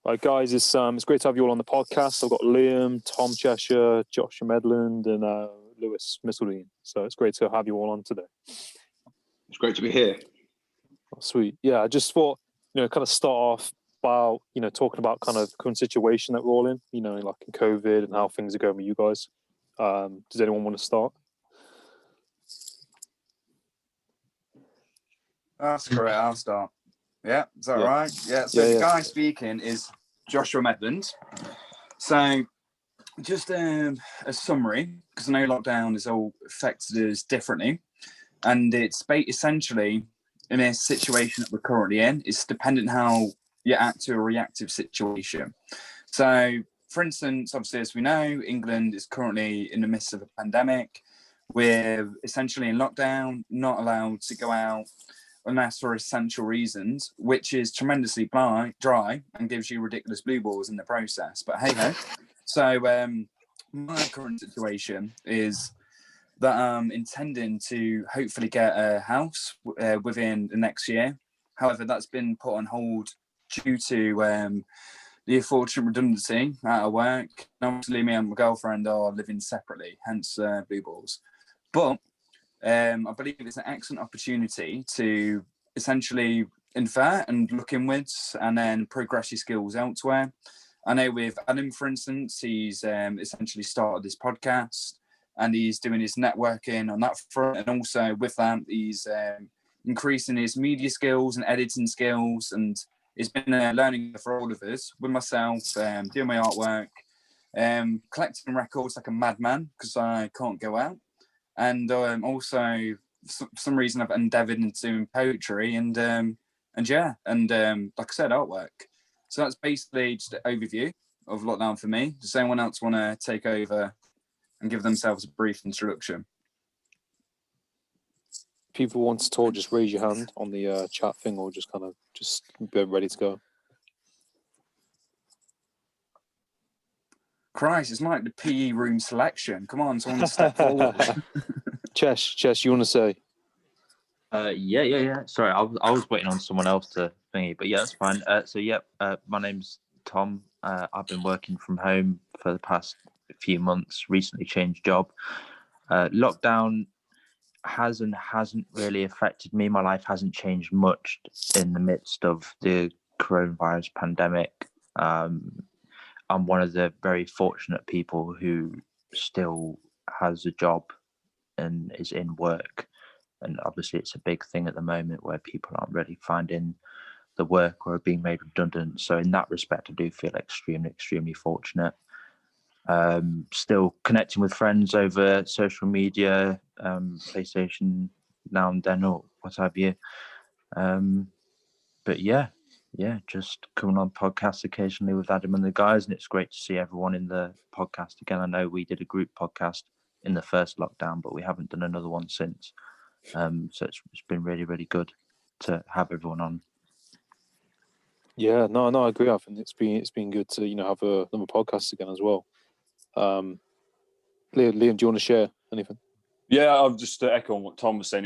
Right, guys, it's great to have you all on the podcast. I've got Liam, Tom Cheshire, Joshua Medland, and Lewis Missledine. So it's great to have you all on today. It's great to be here. Oh, sweet. Yeah, I just thought, kind of start off about, talking about kind of the current situation that we're all in, like in COVID and how things are going with you guys. Does anyone want to start? That's correct. I'll start. Yeah, is that right? Yeah. So Yeah, the guy speaking is Joshua Medland. So just a summary, because I know lockdown has all affected us differently, and it's essentially in a situation that we're currently in. It's dependent how you act to a reactive situation. So, for instance, obviously, as we know, England is currently in the midst of a pandemic. We're essentially in lockdown, not allowed to go out unless for essential reasons, which is tremendously dry and gives you ridiculous blue balls in the process. But hey ho. So my current situation is that I'm intending to hopefully get a house within the next year. However, that's been put on hold due to the unfortunate redundancy out of work. Obviously, me and my girlfriend are living separately, hence blue balls. But I believe it's an excellent opportunity to essentially infer and look inwards and then progress your skills elsewhere. I know with Adam, for instance, he's essentially started this podcast and he's doing his networking on that front. And also with that, he's increasing his media skills and editing skills. And it's been a learning for all of us. With myself, doing my artwork, collecting records like a madman because I can't go out. And also, for some reason, I've endeavoured into doing poetry and like I said, artwork. So that's basically just an overview of lockdown for me. Does anyone else want to take over and give themselves a brief introduction? People want to talk, just raise your hand on the chat thing or just be ready to go. Christ, it's like the PE room selection. Come on, someone step forward. Chesh, you want to say? Yeah. Sorry, I was waiting on someone else to thingy, but yeah, that's fine. My name's Tom. I've been working from home for the past few months. Recently changed job. Lockdown has and hasn't really affected me. My life hasn't changed much in the midst of the coronavirus pandemic. I'm one of the very fortunate people who still has a job and is in work. And obviously it's a big thing at the moment where people aren't really finding the work or are being made redundant. So in that respect, I do feel extremely, extremely fortunate. Still connecting with friends over social media, PlayStation now and then or what have you. But yeah, just coming on podcasts occasionally with Adam and the guys, and it's great to see everyone in the podcast again. I know we did a group podcast in the first lockdown, but we haven't done another one since. So it's been really, really good to have everyone on. Yeah, no, I agree. I think it's been good to have another podcast again as well. Liam, do you want to share anything? Yeah, I'll just echo on what Tom was saying.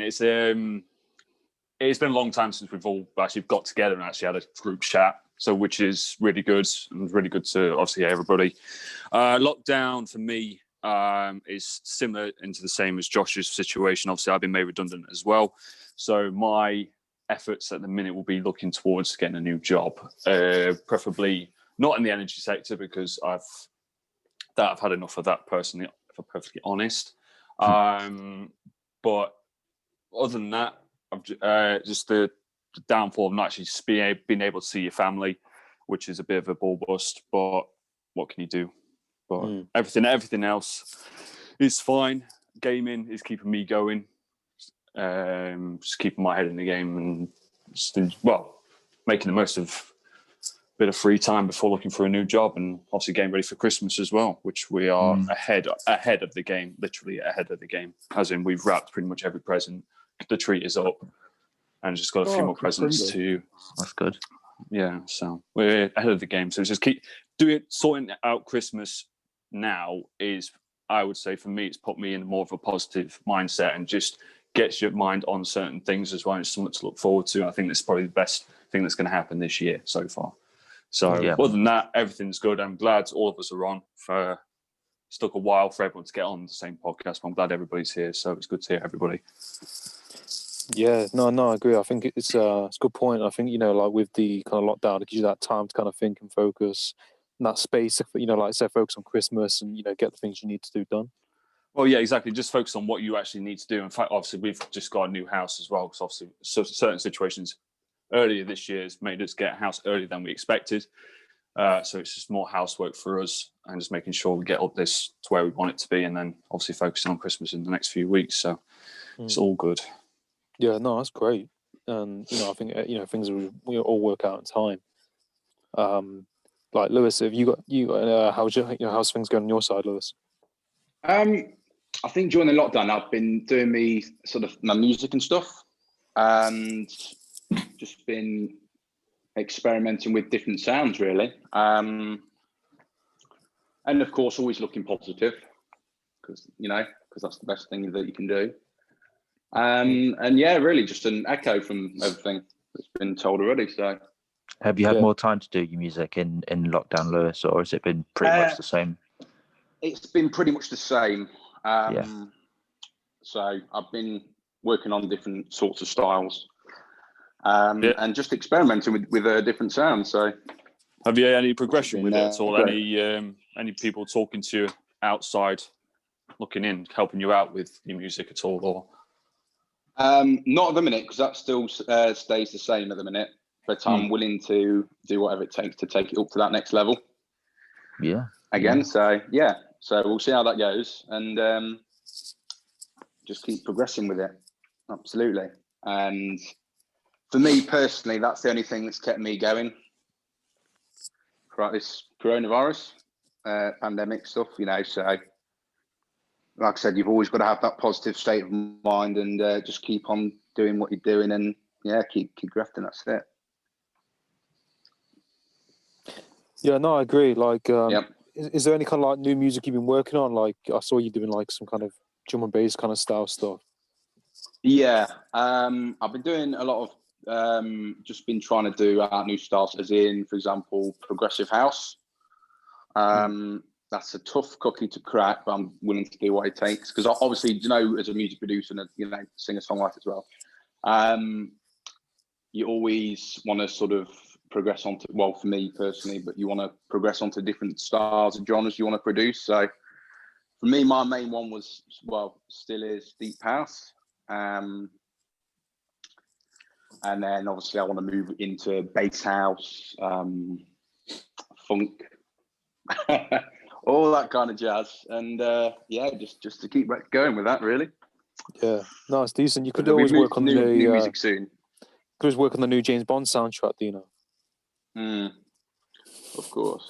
It's been a long time since we've all actually got together and actually had a group chat, so which is really good and really good to obviously hear everybody. Lockdown for me is similar into the same as Josh's situation. Obviously, I've been made redundant as well, so my efforts at the minute will be looking towards getting a new job, preferably not in the energy sector because I've had enough of that personally, if I'm perfectly honest. But other than that, just the downfall of not actually being able to see your family, which is a bit of a ball bust. But what can you do? But everything else is fine. Gaming is keeping me going. Just keeping my head in the game and making the most of a bit of free time before looking for a new job, and obviously getting ready for Christmas as well, which we are ahead of the game, literally ahead of the game. As in, we've wrapped pretty much every present. The tree is up, and just got a few more presents to. That's good. Yeah, so we're ahead of the game. So just keep sorting out Christmas now is, I would say, for me, it's put me in more of a positive mindset and just gets your mind on certain things as well. It's something to look forward to. I think that's probably the best thing that's going to happen this year so far. So other than that, everything's good. I'm glad all of us are on. It took a while for everyone to get on the same podcast, but I'm glad everybody's here. So it's good to hear everybody. Yeah, no, I agree. I think it's a good point. I think, like with the kind of lockdown, it gives you that time to kind of think and focus, and that space, like I said, focus on Christmas and, get the things you need to do done. Well, yeah, exactly. Just focus on what you actually need to do. In fact, obviously, we've just got a new house as well, because obviously certain situations earlier this year has made us get a house earlier than we expected. So it's just more housework for us and just making sure we get up this to where we want it to be, and then obviously focusing on Christmas in the next few weeks. So it's all good. Yeah, no, that's great. And, I think, things will all work out in time. Like Lewis, have you got how's things going on your side, Lewis? I think during the lockdown, I've been doing my music and stuff, and just been experimenting with different sounds, really. And of course, always looking positive, because that's the best thing that you can do. And yeah, really just an echo from everything that's been told already. So, have you had more time to do your music in lockdown, Lewis, or has it been pretty much the same? It's been pretty much the same. So I've been working on different sorts of styles, and just experimenting with different sounds. So, have you had any progression with it at all? Any people talking to you outside, looking in, helping you out with your music at all, or? Not at the minute, because that still stays the same at the minute. But I'm willing to do whatever it takes to take it up to that next level. Yeah. Again, so we'll see how that goes, and just keep progressing with it. Absolutely. And for me personally, that's the only thing that's kept me going throughout this coronavirus pandemic stuff. So, like I said, you've always got to have that positive state of mind, and just keep on doing what you're doing, and keep grafting. That's it. Yeah, no, I agree. Like, is there any kind of like new music you've been working on? Like, I saw you doing like some kind of drum and bass kind of style stuff. Yeah, I've been doing a lot of just been trying to do new styles, as in, for example, progressive house. That's a tough cookie to crack, but I'm willing to do what it takes, because obviously, as a music producer and singer-songwriter as well, you always want to sort of progress onto, well, for me personally, but you want to progress onto different styles and genres you want to produce. So for me, my main one was, still is deep house. And then obviously I want to move into bass house, funk, all that kind of jazz. And just to keep going with that, really. Yeah, no, it's decent. You could always work on new music soon. Could always work on the new James Bond soundtrack, do you know? Of course.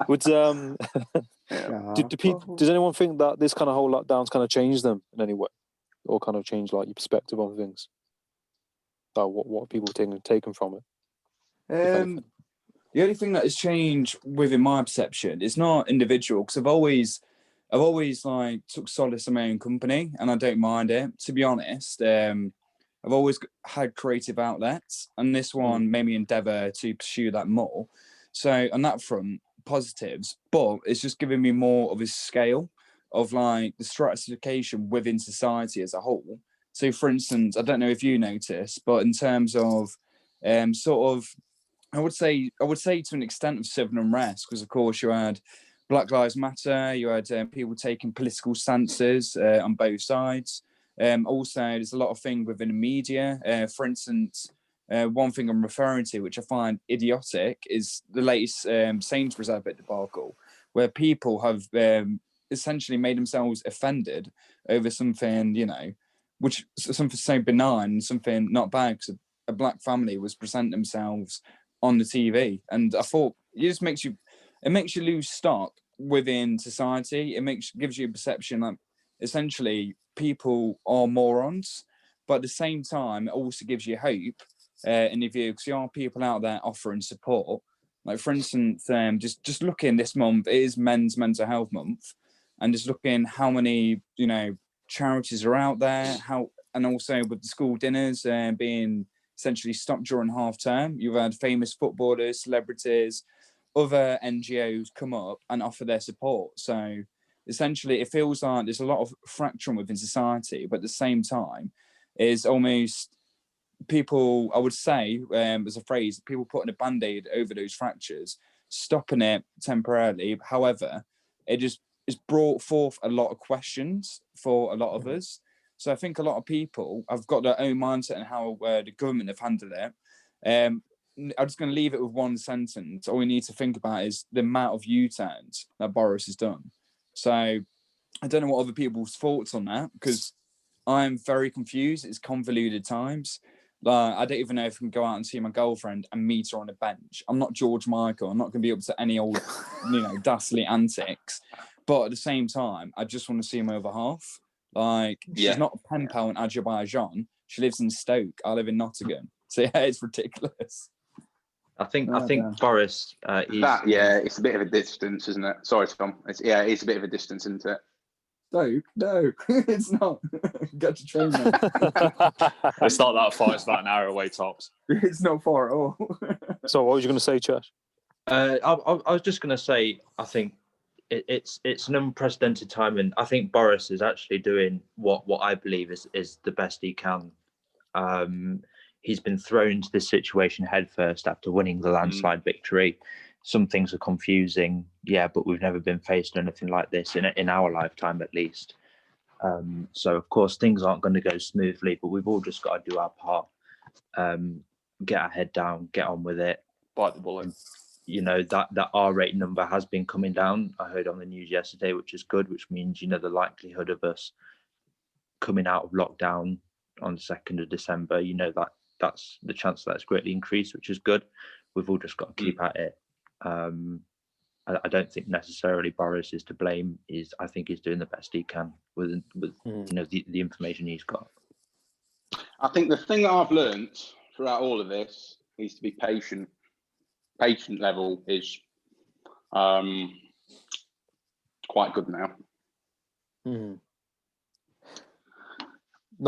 Does anyone think that this kind of whole lockdown's kind of changed them in any way, or kind of changed like your perspective on things? Like what people taken from it? The only thing that has changed within my perception is not individual, because I've always like took solace in my own company, and I don't mind it, to be honest. I've always had creative outlets, and this one made me endeavour to pursue that more. So on that front, positives, but it's just giving me more of a scale of like the stratification within society as a whole. So for instance, I don't know if you notice, but in terms of sort of, I would say to an extent of civil unrest, because of course you had Black Lives Matter, you had people taking political stances on both sides. Also, there's a lot of things within the media. For instance, one thing I'm referring to, which I find idiotic, is the latest Sainsbury's advert debacle, where people have essentially made themselves offended over something, which something so benign, something not bad, because a black family was presenting themselves on the TV. And I thought it makes you lose stock within society. Gives you a perception that essentially people are morons, but at the same time, it also gives you hope in your view, because there are people out there offering support. Like for instance, just looking this month, it is Men's Mental Health Month, and just looking how many charities are out there, and also with the school dinners being essentially stopped during half term. You've had famous footballers, celebrities, other NGOs come up and offer their support. So essentially, it feels like there's a lot of fracturing within society, but at the same time, is almost people, I would say, as a phrase, people putting a band-aid over those fractures, stopping it temporarily. However, it just it's brought forth a lot of questions for a lot of us. So I think a lot of people have got their own mindset and how the government have handled it. I'm just going to leave it with one sentence. All we need to think about is the amount of U-turns that Boris has done. So I don't know what other people's thoughts on that, because I'm very confused. It's convoluted times. Like, I don't even know if I can go out and see my girlfriend and meet her on a bench. I'm not George Michael. I'm not going to be up to any old, dastardly antics. But at the same time, I just want to see my other half. Like, she's not a pen pal in Azerbaijan. She lives in Stoke. I live in Nottingham. So yeah, it's ridiculous. I think Boris. It's a bit of a distance, isn't it? Sorry, Tom. It's a bit of a distance, isn't it? Stoke? No, it's not. Get to train me. It's not that far. It's about an hour away, tops. It's not far at all. So what was you going to say, Chash? I was just going to say, I think it's an unprecedented time, and I think Boris is actually doing what I believe is the best he can. He's been thrown into this situation headfirst after winning the landslide victory. Some things are confusing, but we've never been faced with anything like this in our lifetime, at least. So of course things aren't going to go smoothly, but we've all just got to do our part. Get our head down, get on with it. Bite the bullet. That R rate number has been coming down. I heard on the news yesterday, which is good, which means the likelihood of us coming out of lockdown on the 2nd of December, that's the chance that's greatly increased, which is good. We've all just got to keep at it. I don't think necessarily Boris is to blame. I think he's doing the best he can with the information he's got. I think the thing that I've learned throughout all of this is to be patient. Patient level is quite good now. No,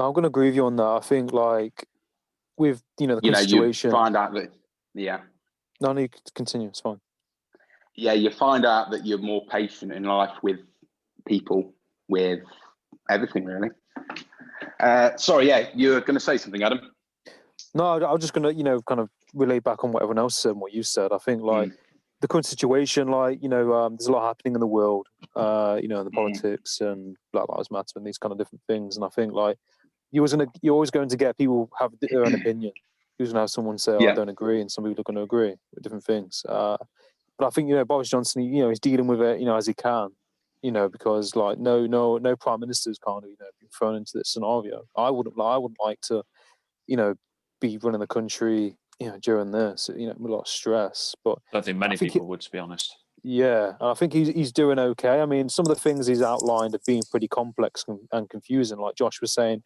I'm going to agree with you on that. I think, like, with the situation, you find out that No, you continue. It's fine. Yeah, you find out that you're more patient in life with people, with everything, really. Sorry, you were going to say something, Adam. No, I was just going to, kind of relay back on what everyone else said and what you said. I think, like, the current situation, like, there's a lot happening in the world, in the politics and Black Lives Matter and these kind of different things. And I think, like, you're always going to get people have their own opinion. You're going to have someone say, I don't agree, and some people are going to agree with different things. But I think, Boris Johnson, he's dealing with it, as he can, because, like, no prime ministers kind of, been thrown into this scenario. I wouldn't like to, be running the country, during this, with a lot of stress. But I don't think many people would, to be honest. Yeah, I think he's doing okay. I mean, some of the things he's outlined are being pretty complex and confusing. Like Josh was saying,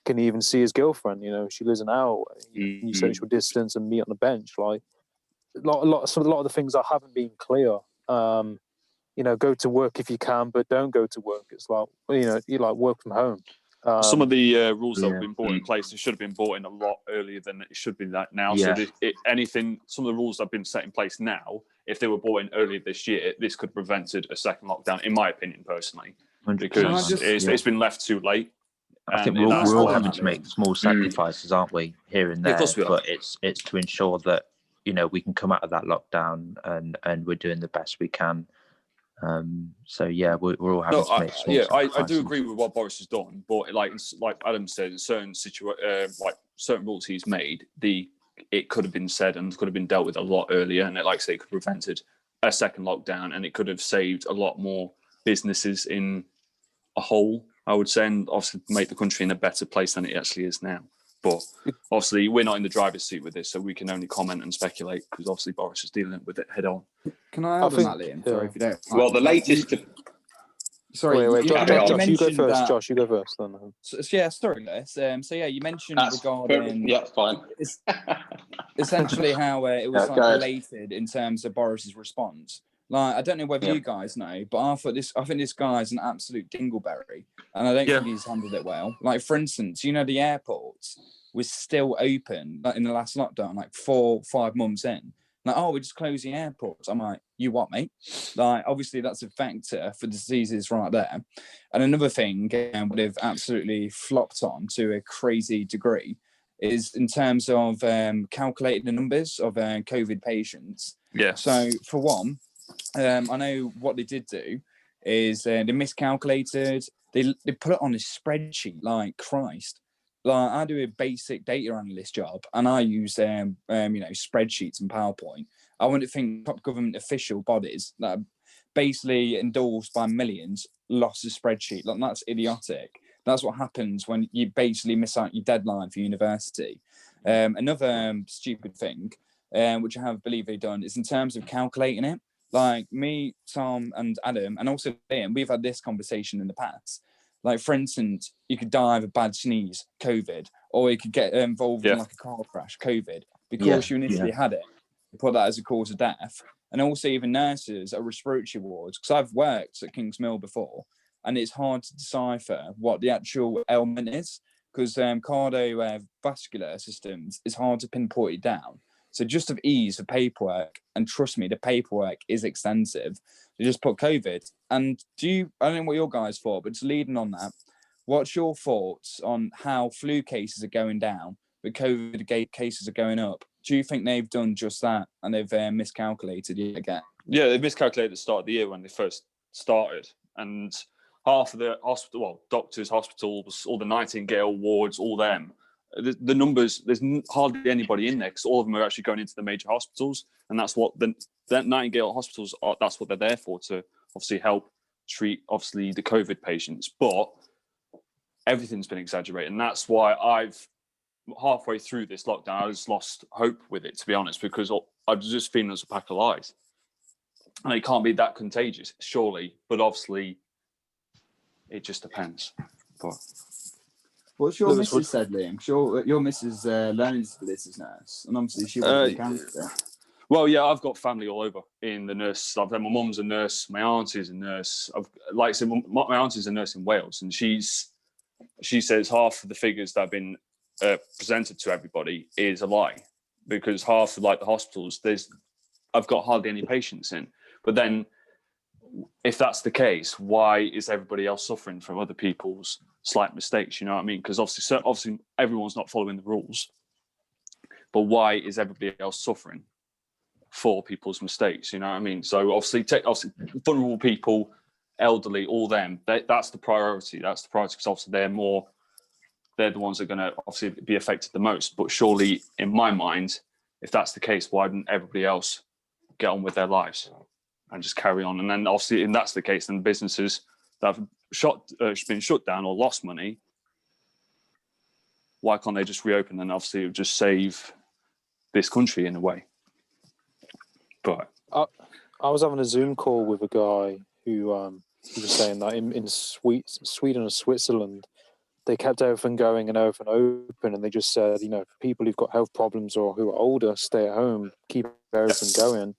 can he even see his girlfriend? She lives an hour away. Can you social distance and meet on the bench? Like a lot of the things that haven't been clear. Go to work if you can, but don't go to work. It's like you like work from home. Some of the rules that have been brought in place, it should have been brought in a lot earlier than it should be that now. Yeah. So some of the rules that have been set in place now, if they were brought in earlier this year, this could have prevented a second lockdown, in my opinion, personally, 100%. because it's been left too late. I think we're all having to make small sacrifices, aren't we, here and there? Of course we are. But it's to ensure that we can come out of that lockdown and we're doing the best we can. So we're all having to make small sacrifices. I do agree with what Boris has done, but like Adam said, in certain certain rules he's made, it could have been said and could have been dealt with a lot earlier, and like I say, it could have prevented a second lockdown, and it could have saved a lot more businesses in a whole, I would say, and obviously make the country in a better place than it actually is now. But obviously, we're not in the driver's seat with this, so we can only comment and speculate because obviously Boris is dealing with it head on. Can I add on that, Liam? Sorry if you don't. Well, the latest. Sorry, wait, Josh, you go first. That... Josh, you go first. Then. Sorry, Liz. You mentioned regarding. Yeah, fine. Essentially, how it was related in terms of Boris's response. Like, I don't know whether you guys know, but I think this guy's an absolute dingleberry, and I don't think he's handled it well. Like, for instance, the airports was still open in the last lockdown, like 4-5 months in. Like, oh, we're just closing airports. I'm like, you what, mate? Like, obviously that's a factor for diseases right there. And another thing would have absolutely flopped on to a crazy degree is in terms of calculating the numbers of COVID patients. Yeah. So for one, I know what they did do is they miscalculated. They put it on a spreadsheet like Christ. Like, I do a basic data analyst job, and I use spreadsheets and PowerPoint. I wouldn't think top government official bodies that are basically endorsed by millions lost a spreadsheet. Like, that's idiotic. That's what happens when you basically miss out your deadline for university. Another stupid thing, which I have believe they've done, is in terms of calculating it. Like, me, Tom, and Adam, and also Liam, we've had this conversation in the past. Like, for instance, you could die of a bad sneeze, COVID, or you could get involved in like a car crash, COVID, because you initially had it. You put that as a cause of death. And also even nurses at respiratory wards, because I've worked at King's Mill before, and it's hard to decipher what the actual ailment is, because cardiovascular systems is hard to pinpoint it down. So just of ease of paperwork, and trust me, the paperwork is extensive. They just put COVID. And I don't know what your guys thought, but just leading on that, what's your thoughts on how flu cases are going down, but COVID cases are going up? Do you think they've done just that and they've miscalculated yet again? Yeah, they miscalculated at the start of the year when they first started. And half of the doctors, hospitals, all the Nightingale wards, all them, the numbers, there's hardly anybody in there because all of them are actually going into the major hospitals, and that's what the Nightingale hospitals are. That's what they're there for, to obviously help treat obviously the COVID patients. But everything's been exaggerated, and that's why I've halfway through this lockdown I just lost hope with it, to be honest, because I was just feeling as a pack of lies, and it can't be that contagious, surely. But obviously, it just depends. But what's your missus said, Liam? Your missus learning disabilities nurse, and obviously she would encountered it. Well, yeah, I've got family all over in the nurse. My mum's a nurse, my auntie's a nurse. Like I said, my auntie's a nurse in Wales, and she says half of the figures that have been presented to everybody is a lie, because half of the hospitals, I've got hardly any patients in. But then, if that's the case, why is everybody else suffering from other people's slight mistakes? You know what I mean? Because obviously everyone's not following the rules, but why is everybody else suffering for people's mistakes? You know what I mean? So obviously vulnerable people, elderly, all them, that's the priority. That's the priority, because obviously they're the ones that are going to obviously be affected the most. But surely, in my mind, if that's the case, why didn't everybody else get on with their lives and just carry on? And then obviously, if that's the case, then businesses that have been shut down or lost money, why can't they just reopen? And obviously, it would just save this country in a way. But I was having a Zoom call with a guy who he was saying that in Sweden and Switzerland, they kept everything going and everything open, and they just said, for people who've got health problems or who are older, stay at home, keep everything going.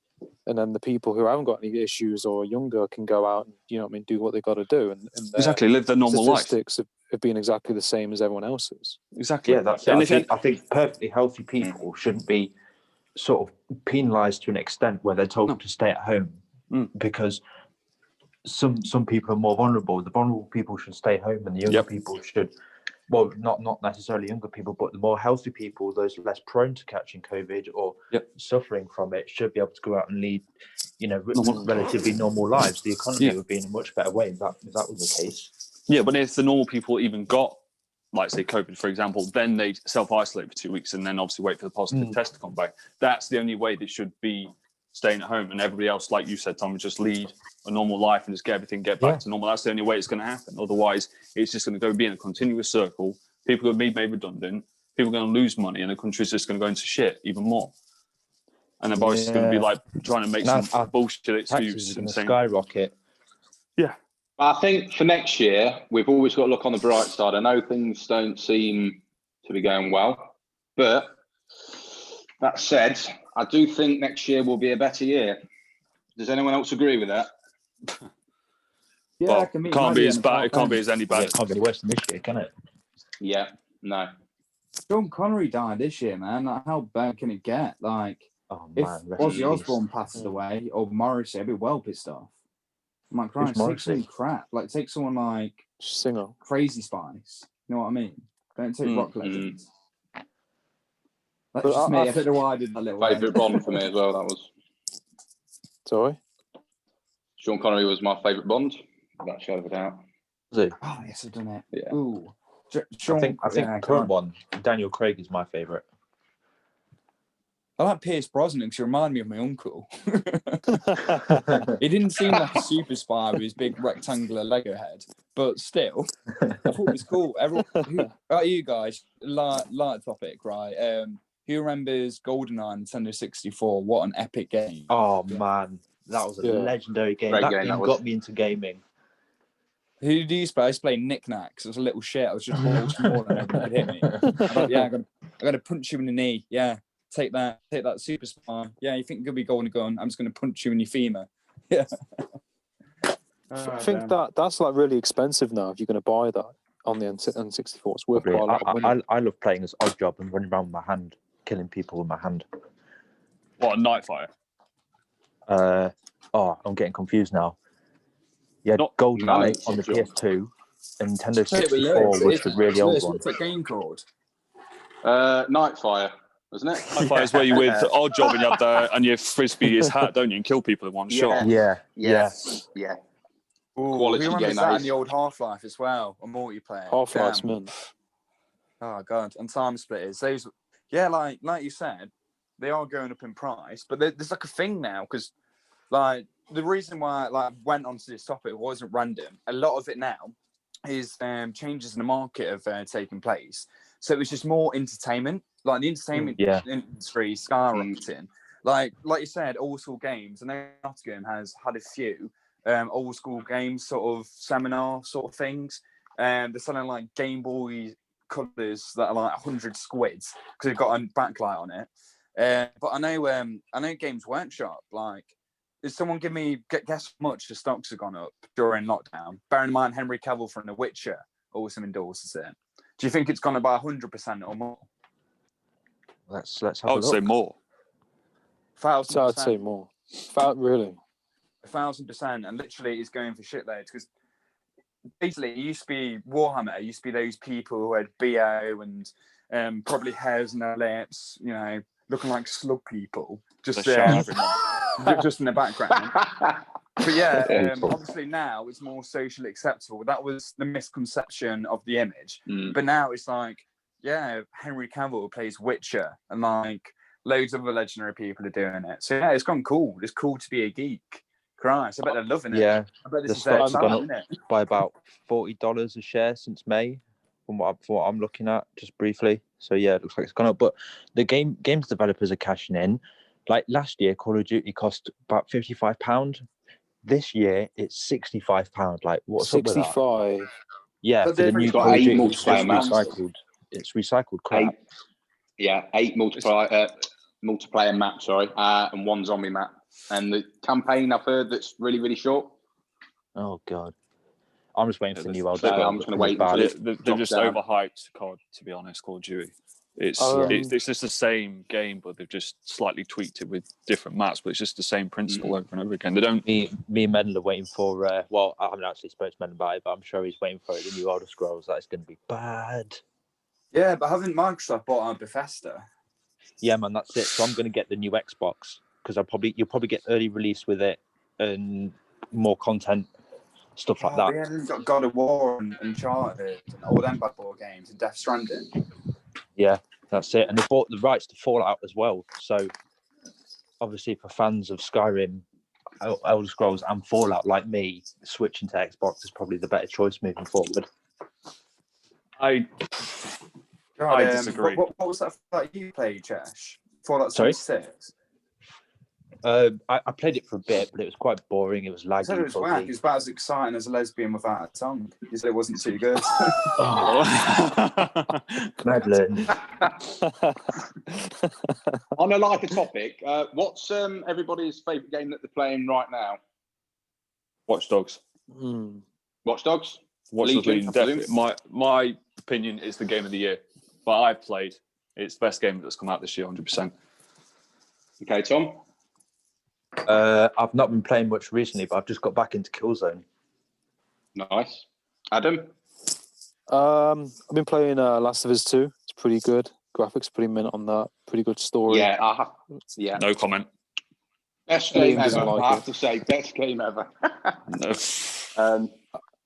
And then the people who haven't got any issues or younger can go out and, do what they got to do. And exactly, live their normal life. Statistics have been exactly the same as everyone else's. Exactly. Yeah, that's it. I think perfectly healthy people shouldn't be sort of penalised to an extent where they're told to stay at home, because some people are more vulnerable. The vulnerable people should stay home, and the younger people should, well, not necessarily younger people, but the more healthy people, those less prone to catching COVID or suffering from it, should be able to go out and lead, relatively normal lives. The economy would be in a much better way if that was the case. Yeah, but if the normal people even got, like say COVID, for example, then they self-isolate for 2 weeks and then obviously wait for the positive test to come back. That's the only way they should be staying at home, and everybody else, like you said, Tom, would just lead a normal life and just get back to normal. That's the only way it's going to happen. Otherwise, it's just going to be in a continuous circle. People are going to be made redundant. People are going to lose money, and the country's just going to go into shit even more. And then Boris is going to be like trying to make some bullshit excuse and saying skyrocket. Yeah. I think for next year, we've always got to look on the bright side. I know things don't seem to be going well, but that said, I do think next year will be a better year. Does anyone else agree with that? Yeah, well, it can't be as bad. It can't be as any bad. It can't be worse than this year, can it? Yeah, no. Sean Connery died this year, man. Like, how bad can it get? Like, Oh if man, rest Ozzy in peace. Osbourne passes away or Morrissey, I'd be well pissed off. I'm like, Who's right, take Morrissey? someone crap. Like, take someone like Singer. Crazy Spice. You know what I mean? Don't take rock legends. That's But just me. I don't know why I did that little Favourite Bond for me as well, that was. Sorry? Sean Connery was my favourite Bond, without a shadow of a doubt. Was it? Oh, yes, I've done it. Yeah. Ooh. I think yeah, current one, Daniel Craig is my favourite. I like Pierce Brosnan because he reminded me of my uncle. He didn't seem like a super spy with his big rectangular Lego head, but still, I thought it was cool. Everyone, you guys, light topic, right? Who remembers GoldenEye Nintendo 64? What an epic game! Oh man, that was a legendary game. Great That game, game that was. got me into gaming. Who do you play? I used to play Knick-Knacks. I was a little shit. I was just all small and nobody could hit me. I'm gonna punch you in the knee. Yeah, take that super spy. Yeah, you think you're gonna be going to gun? I'm just gonna punch you in your femur. Yeah. I think that's like really expensive now. If you're going to buy that on the N64, it's worth quite a lot of money. I love playing as Oddjob and running around with my hand, killing people with my hand. What, a Nightfire? I'm getting confused now. Yeah, Not GoldenEye on the PS2 and Nintendo 64 was the really old one. What's that game called? Nightfire, wasn't it? Nightfire is where you with Oddjob and you have and you frisbee his hat, don't you, and kill people in one shot. Yeah. Ooh, Quality who remembers game, that that in is. the old Half-Life as well? Or multiplayer. Half-Life's Damn. mint. Oh god, and Time Splitters. Those, yeah, like you said, they are going up in price, but there's like a thing now because, like, the reason why I went onto this topic wasn't random. A lot of it now is changes in the market have taken place, so it was just more entertainment. Like the entertainment industry is skyrocketing. Like you said, old school games. I know Nottingham has had a few old school games, sort of seminar sort of things. They're selling like Game Boy colours that are like 100 squids because they've got a backlight on it. But I know Games Workshop. Like, did someone guess how much the stocks have gone up during lockdown? Bearing in mind Henry Cavill from The Witcher also endorses it. Do you think it's gone up by 100% or more? Let's have I a would look. say more. 1,000%. So I'd say more. Really? 1,000%, and literally is going for shitloads because basically it used to be Warhammer. It used to be those people who had BO and probably hairs in their lips, you know, looking like slug people, just just in the background. But yeah, obviously now it's more socially acceptable. That was the misconception of the image. But now it's like, yeah, Henry Cavill plays Witcher, and like loads of other legendary people are doing it. So yeah, it's gone cool. It's cool to be a geek. Christ, I bet they're loving it. Yeah, I bet this the is their stock's gone talent, up isn't it? by about $40 a share since May, from what I'm looking at, just briefly. So yeah, it looks like it's gone up. But the games developers are cashing in. Like last year, Call of Duty cost about £55. This year, it's £65. Like, what's up with that? 65. Yeah, But for the they've new got Call of 8 Duty, it's multiplayer maps. recycled. It's recycled crap. 8 multiplayer maps, sorry, and 1 zombie map. And the campaign I've heard that's really, really short. Oh god, I'm just waiting for the new Elder So Scrolls. I'm just going to wait until They're just overhyped, COD, to be honest, Call of Duty. It's just the same game, but they've just slightly tweaked it with different maps, but it's just the same principle over and over again. They don't. Me and Mendel are waiting for. Well, I haven't actually spoken to Mendel about it, but I'm sure he's waiting for the new Elder Scrolls. That is going to be bad. Yeah, but haven't Microsoft bought out Bethesda? Yeah, man, that's it. So I'm going to get the new Xbox because you'll probably get early release with it and more content, stuff like that. Yeah, they've got God of War and Uncharted and all them bad boy games and Death Stranding. Yeah, that's it. And they bought the rights to Fallout as well. So obviously, for fans of Skyrim, Elder Scrolls, and Fallout like me, switching to Xbox is probably the better choice moving forward. I disagree. What was that you played, Josh? Fallout Sorry? 76? I played it for a bit, but it was quite boring. It was I said laggy. it was whack. It was about as exciting as a lesbian without a tongue. You said it wasn't too good. Madeline. On a lighter topic, what's everybody's favourite game that they're playing right now? Watch Dogs. Watch Dogs? Watch Dogs Legion, Legion, definitely. My opinion is the game of the year but I've played. It's the best game that's come out this year, 100%. Okay, Tom. I've not been playing much recently, but I've just got back into Killzone. Nice. Adam. I've been playing Last of Us 2. It's pretty good. Graphics pretty mint on that. Pretty good story. Yeah. No comment. Best game Liam doesn't ever. like I have it. to say, best game ever. No.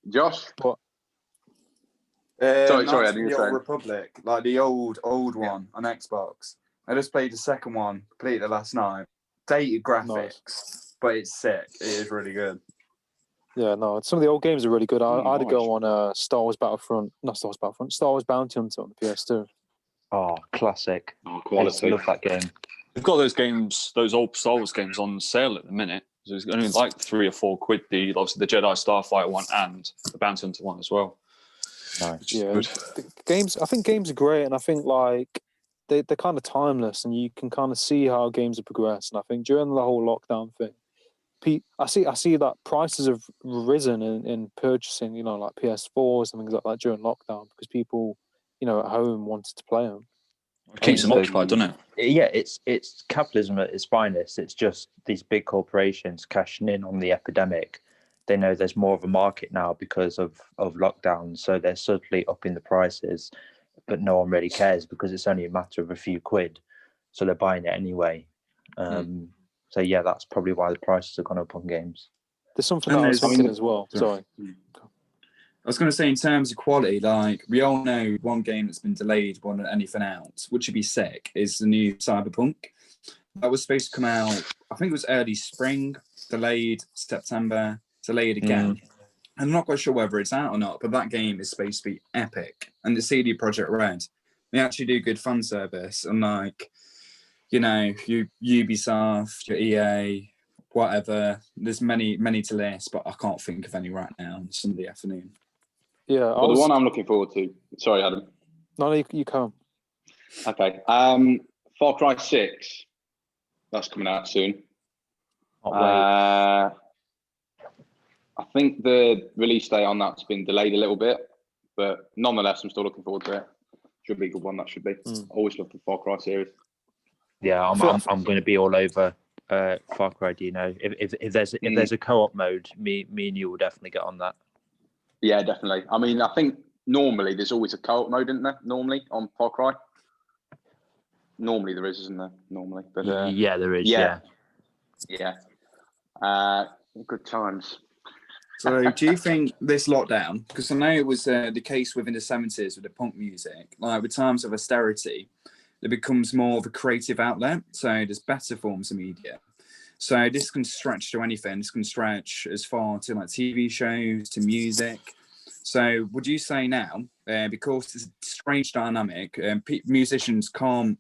Josh. But Sorry, I Knights of didn't the say. Old Republic, like the old one on Xbox. I just played the second one, completed it last night. Dated graphics, but it's sick. It is really good. yeah, no, some of the old games are really good. I had to nice. go on Star Wars Bounty Hunter on the PS2. Oh, classic. Oh, I used to love that game. We've got those games, those old Star Wars games on sale at the minute. So it's only like £3 or £4. Obviously the Jedi Starfighter one and the Bounty Hunter one as well. Nice. Yeah, Good. I think games are great, and I think like they're kind of timeless, and you can kind of see how games have progressed. And I think during the whole lockdown thing, I see that prices have risen in purchasing, like PS4s and things like that during lockdown because people, at home wanted to play them. It keeps them occupied, doesn't it? Yeah, it's capitalism at its finest. It's just these big corporations cashing in on the epidemic. They know there's more of a market now because of lockdown, so they're subtly upping the prices, but no one really cares because it's only a matter of a few quid, so they're buying it anyway. So yeah, that's probably why the prices have gone up on games. There's something that I was thinking as well. Sorry. I was going to say, in terms of quality, like we all know, one game that's been delayed more than anything else, which would be sick, is the new Cyberpunk. That was supposed to come out, I think it was early spring, delayed September, delayed again. I'm not quite sure whether it's out or not, but that game is supposed to be epic. And the CD Projekt Red, they actually do good fan service. And like, Ubisoft, your EA, whatever. There's many to list, but I can't think of any right now on Sunday afternoon. Yeah, Well, the one I'm looking forward to. Sorry, Adam. No, you can't. Okay. Far Cry 6. That's coming out soon. I think the release date on that's been delayed a little bit, but nonetheless, I'm still looking forward to it. Should be a good one. That should be. Always love the Far Cry series. Yeah, I'm going to be all over Far Cry. Do you know if there's a co-op mode, me and you will definitely get on that. Yeah, definitely. I mean, I think normally there's always a co-op mode, isn't there? Normally on Far Cry. Normally there is, isn't there? Normally, but yeah, there is. Yeah. Good times. So, do you think this lockdown? Because I know it was the case within the 70s with the punk music, like with times of austerity, it becomes more of a creative outlet. So there's better forms of media. So this can stretch to anything. This can stretch as far to like TV shows, to music. So would you say now, because it's a strange dynamic, musicians can't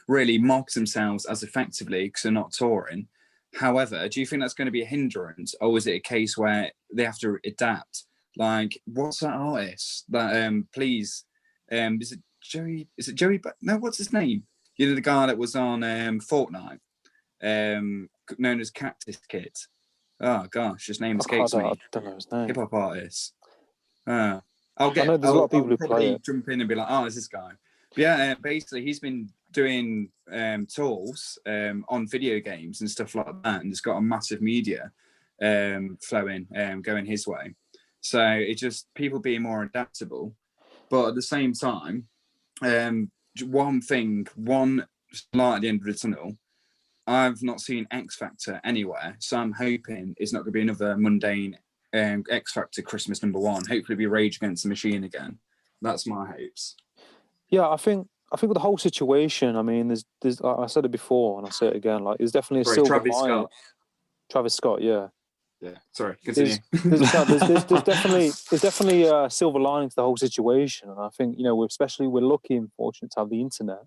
really market themselves as effectively because they're not touring. However, do you think that's going to be a hindrance, or is it a case where they have to adapt? Like, what's that artist that is it Joey? Is it Joey? No, what's his name? The guy that was on Fortnite. Known as Cactus Kid. Oh gosh, his name escapes me. I don't know his name. Hip hop artist. I know there's a lot of people who play it. Jump in and be like, "Oh, it's this guy." But yeah, basically, he's been doing tours on video games and stuff like that, and it's got a massive media flowing, going his way. So it's just people being more adaptable, but at the same time, one light at the end of the tunnel. I've not seen X Factor anywhere, so I'm hoping it's not going to be another mundane X Factor Christmas #1. Hopefully, it'll be Rage Against the Machine again. That's my hopes. Yeah, I think with the whole situation, I mean, there's like I said it before and I'll say it again. Like, there's definitely a silver lining. Travis Scott, yeah. Yeah. Sorry, continue. There's definitely a silver lining to the whole situation, and I think we're lucky and fortunate to have the internet.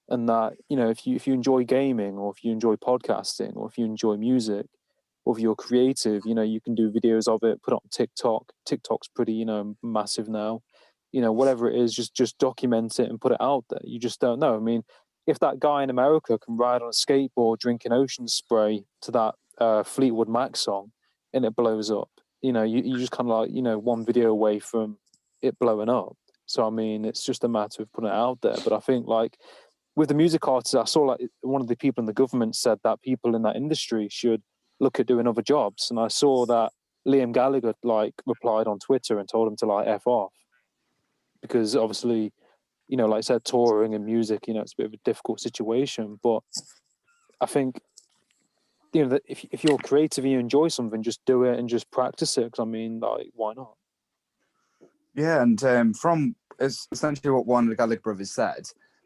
And that, if you enjoy gaming, or if you enjoy podcasting, or if you enjoy music, or if you're creative, you can do videos of it, put it on TikTok. TikTok's pretty, massive now. Whatever it is, just document it and put it out there. You just don't know. I mean, if that guy in America can ride on a skateboard drinking ocean spray to that Fleetwood Mac song and it blows up, you just kind of like, one video away from it blowing up. So I mean, it's just a matter of putting it out there. But I think like with the music artists, I saw like one of the people in the government said that people in that industry should look at doing other jobs, and I saw that Liam Gallagher like replied on Twitter and told him to like F off, because obviously, you know, like I said, touring and music, you know, it's a bit of a difficult situation. But I think, you know, that if you're creative and you enjoy something, just do it and just practice it. Because I mean, like, why not? Yeah, and from essentially what one of the Gallagher brothers said,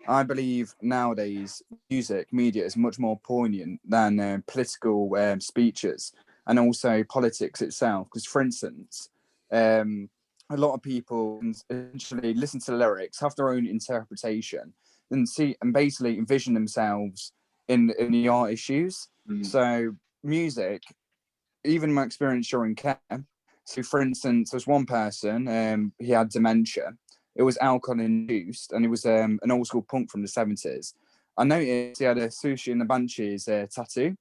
I believe nowadays music media is much more poignant than political speeches and also politics itself. Because, for instance, a lot of people can essentially listen to the lyrics, have their own interpretation, and basically envision themselves in the art issues. So music, even my experience during care. So, for instance, there's one person, he had dementia. It was alcohol induced, and it was an old school punk from the 70s. I noticed he had a Sushi and the Banshees tattoo,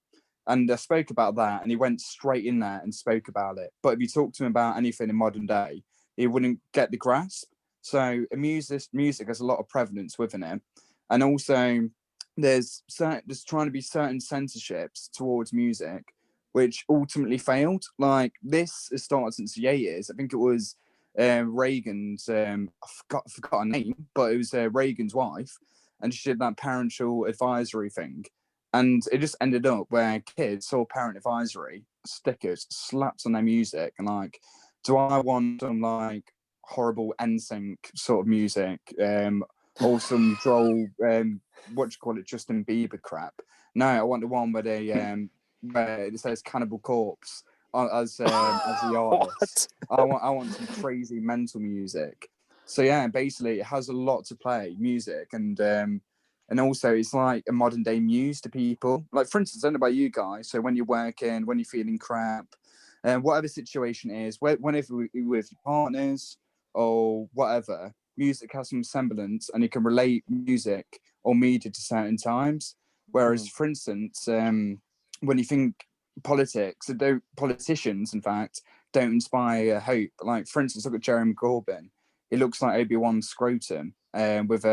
and I spoke about that, and he went straight in there and spoke about it. But if you talk to him about anything in modern day, he wouldn't get the grasp. So, music has a lot of prevalence within it, and also there's trying to be certain censorships towards music which ultimately failed. Like, this has started since the 80s. I think it was Reagan's, I forgot her name, but it was Reagan's wife, and she did that parental advisory thing. And it just ended up where kids saw parent advisory stickers slapped on their music, and like, do I want some like horrible NSYNC sort of music, or some droll, what do you call it, Justin Bieber crap? No, I want the one where where it says Cannibal Corpse as the artist. I want some crazy mental music. So yeah, basically it has a lot to play, music, and also it's like a modern day muse to people. Like, for instance, I don't know about you guys. So when you're working, when you're feeling crap, whatever situation is, whenever with your partners or whatever, music has some semblance, and you can relate music or media to certain times. Whereas, for instance, when you think politicians, in fact, don't inspire hope. Like, for instance, look at Jeremy Corbyn. He looks like Obi-Wan's scrotum with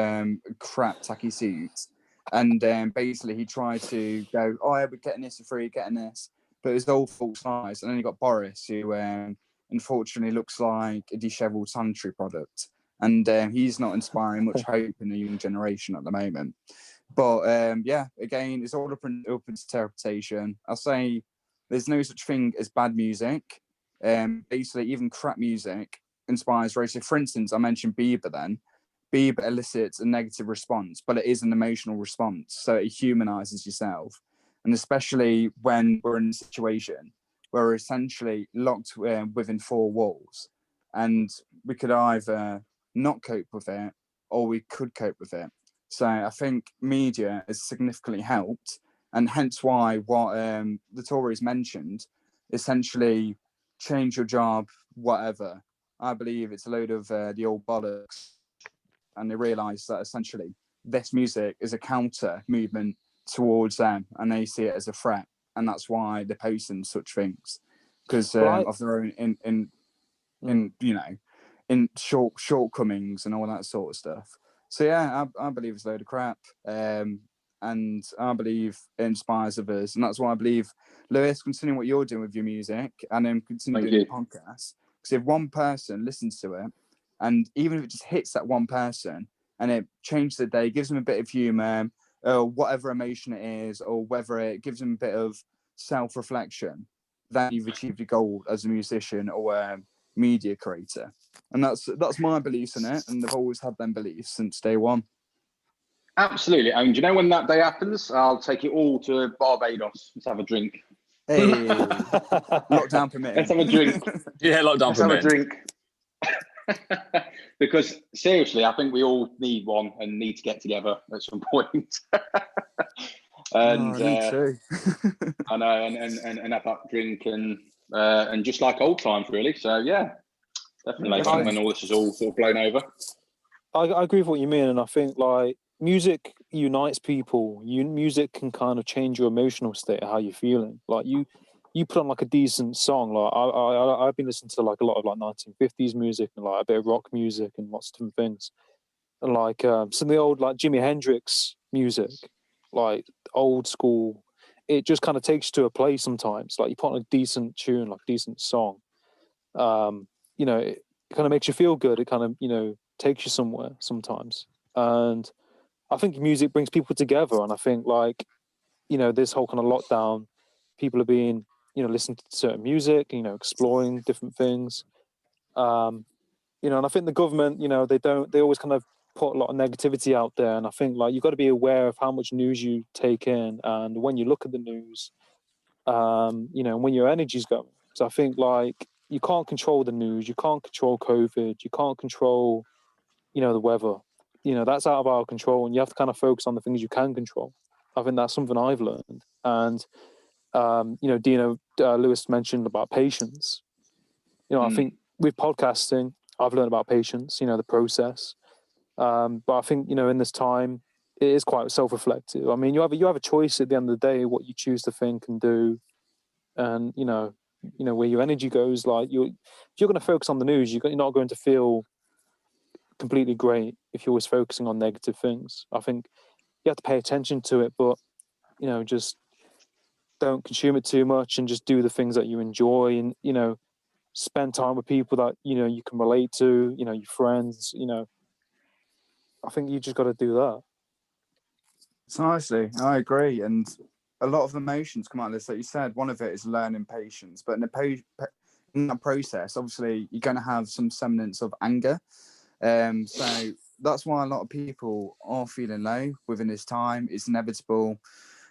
crap tacky suits. And basically he tried to go, oh, yeah, we're getting this for free, getting this. But it was all false lies. And then you got Boris, who unfortunately looks like a dishevelled sanitary product. And he's not inspiring much hope in the young generation at the moment. But yeah, again, it's all up to interpretation. I'll say there's no such thing as bad music. Basically, even crap music inspires racism. For instance, I mentioned Bieber then. Bieber elicits a negative response, but it is an emotional response. So it humanizes yourself. And especially when we're in a situation where we're essentially locked within four walls, and we could either not cope with it or we could cope with it. So I think media has significantly helped, and hence why what the Tories mentioned, essentially change your job, whatever. I believe it's a load of the old bollocks, and they realise that essentially this music is a counter movement towards them, and they see it as a threat, and that's why they're posting such things because of their own in you know, in shortcomings and all that sort of stuff. So yeah, I believe it's a load of crap, and I believe it inspires others, and that's why I believe, Lewis, continue what you're doing with your music, and then continue doing the podcast. Because if one person listens to it, and even if it just hits that one person, and it changes the day, gives them a bit of humour, or whatever emotion it is, or whether it gives them a bit of self-reflection, then you've achieved your goal as a musician or a media creator. And that's my beliefs in it, and I've always had them beliefs since day one. Absolutely. And do you know when that day happens? I'll take you all to Barbados. Let's have a drink. Hey, lockdown permitting. Let's have a drink. Yeah, lockdown permitting. Let's have a drink. Because seriously, I think we all need one and need to get together at some point. And me too. I know, and have that drink and just like old times, really. So yeah, definitely. When all this is all sort of blown over. I agree with what you mean, and I think like music unites people. Music can kind of change your emotional state, how you're feeling. Like you put on like a decent song. Like I've been listening to like a lot of like 1950s music and like a bit of rock music and lots of different things. And like some of the old like Jimi Hendrix music, like old school, it just kind of takes you to a place sometimes. Like you put on a decent tune, like a decent song, you know, it kind of makes you feel good. It kind of, you know, takes you somewhere sometimes. And I think music brings people together. And I think like, you know, this whole kind of lockdown, people are being, you know, listening to certain music, you know, exploring different things. You know, and I think the government, you know, they always kind of put a lot of negativity out there. And I think like you've got to be aware of how much news you take in. And when you look at the news, you know, when your energy's going. So I think like you can't control the news, you can't control COVID, you can't control, you know, the weather. You know, that's out of our control, and you have to kind of focus on the things you can control. I think that's something I've learned. And you know, Dino Lewis mentioned about patience. You know, I think with podcasting, I've learned about patience, you know, the process. But I think, you know, in this time, it is quite self-reflective. I mean, you have a choice at the end of the day what you choose to think and do, and you know where your energy goes. Like if you're going to focus on the news, you're not going to feel completely great if you're always focusing on negative things. I think you have to pay attention to it, but you know, just don't consume it too much, and just do the things that you enjoy, and you know, spend time with people that you know you can relate to. You know, your friends. You know, I think you just got to do that. Precisely, I agree. And a lot of emotions come out of this. Like you said, one of it is learning patience. But in that process, obviously, you're going to have some semblance of anger. So that's why a lot of people are feeling low within this time. It's inevitable.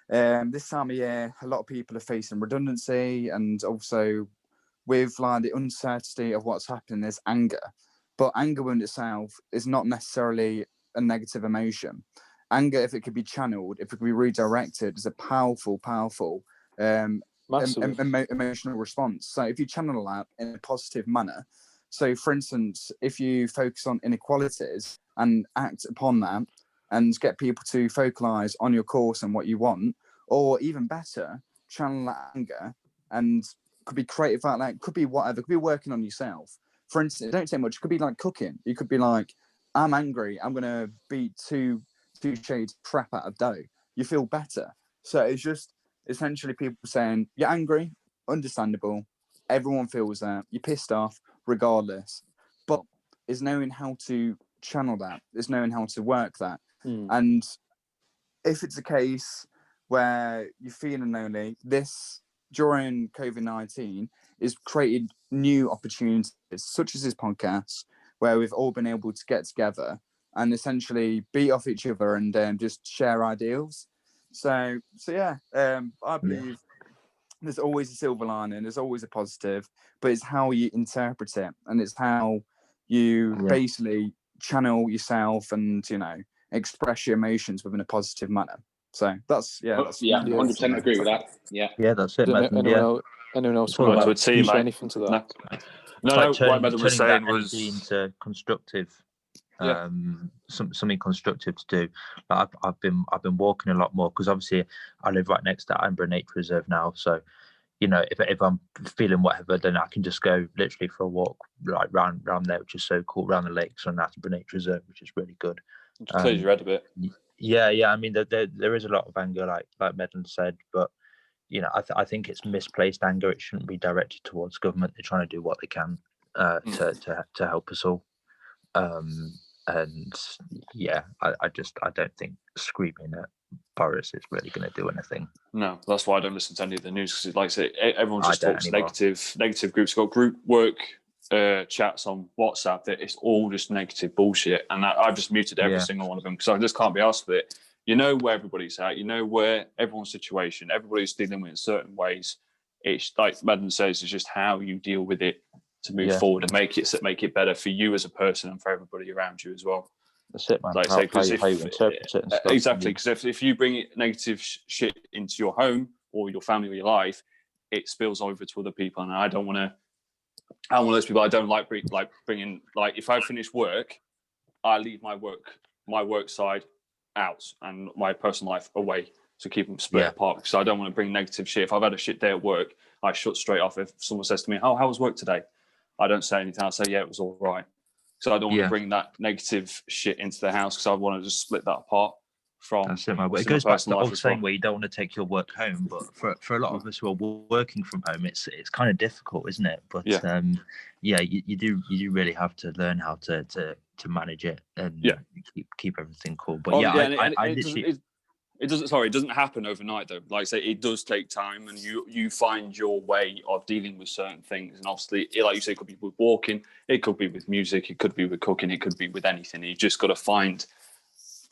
This time of year, a lot of people are facing redundancy, and also with like the uncertainty of what's happening, there's anger. But anger in itself is not necessarily a negative emotion. Anger, if it could be channeled, if it could be redirected, is a powerful emotional response. So if you channel that in a positive manner, so for instance, if you focus on inequalities and act upon that and get people to focalize on your course and what you want, or even better, channel that anger and could be creative out like could be whatever, could be working on yourself. For instance, don't say much, it could be like cooking. You could be like, I'm angry, I'm gonna beat two shades crap out of dough. You feel better. So it's just essentially people saying you're angry, understandable, everyone feels that, you're pissed off regardless, but it's knowing how to channel that, it's knowing how to work that. And if it's a case where you're feeling lonely, this during COVID-19 is created new opportunities such as this podcast, where we've all been able to get together and essentially beat off each other and just share ideals. So yeah, I believe there's always a silver lining, there's always a positive, but it's how you interpret it, and it's how you basically channel yourself and, you know, express your emotions within a positive manner. So that's 100% agree with that. Yeah, that's it, man. Anyone else it's all about a team, mate. Anything to that? No, turning, what Madden was saying that was into constructive, something constructive to do. Like I've been walking a lot more, because obviously I live right next to Amber Nature Reserve now. So, you know, if I'm feeling whatever, then I can just go literally for a walk right round there, which is so cool, around the lakes on Amber Nature Reserve, which is really good. Just clears your head a bit. Yeah. I mean, there is a lot of anger, like Medlin said, but you know, I think it's misplaced anger. It shouldn't be directed towards government. They're trying to do what they can to help us all. And yeah, I don't think screaming at Boris is really going to do anything. No, that's why I don't listen to any of the news, because, like I say, everyone just talks anymore. negative groups. Got group work chats on WhatsApp that it's all just negative bullshit, and I've just muted every single one of them because I just can't be asked with it. You know where everybody's at. You know where everyone's situation. Everybody's dealing with it in certain ways. It's like Madden says, it's just how you deal with it to move forward and make it better for you as a person and for everybody around you as well. That's it, man. Like how you interpret it and stuff. Exactly, because if you bring negative shit into your home or your family or your life, it spills over to other people, and I don't want to. I'm one of those people. I don't like bringing, like, if I finish work, I leave my work side out and my personal life away. to keep them split apart, because I don't want to bring negative shit. If I've had a shit day at work, I shut straight off. If someone says to me, how was work today? I don't say anything. I'll say, yeah, it was all right. So I don't want to bring that negative shit into the house, because I want to just split that apart from. That's it, man. But it goes back to the old saying where you don't want to take your work home. But for a lot of us who are working from home, it's kind of difficult, isn't it? But you do really have to learn how to manage it and keep everything cool. But it doesn't happen overnight though. Like I say, it does take time, and you find your way of dealing with certain things. And obviously, like you say, it could be with walking, it could be with music, it could be with cooking, it could be with anything. You just got to find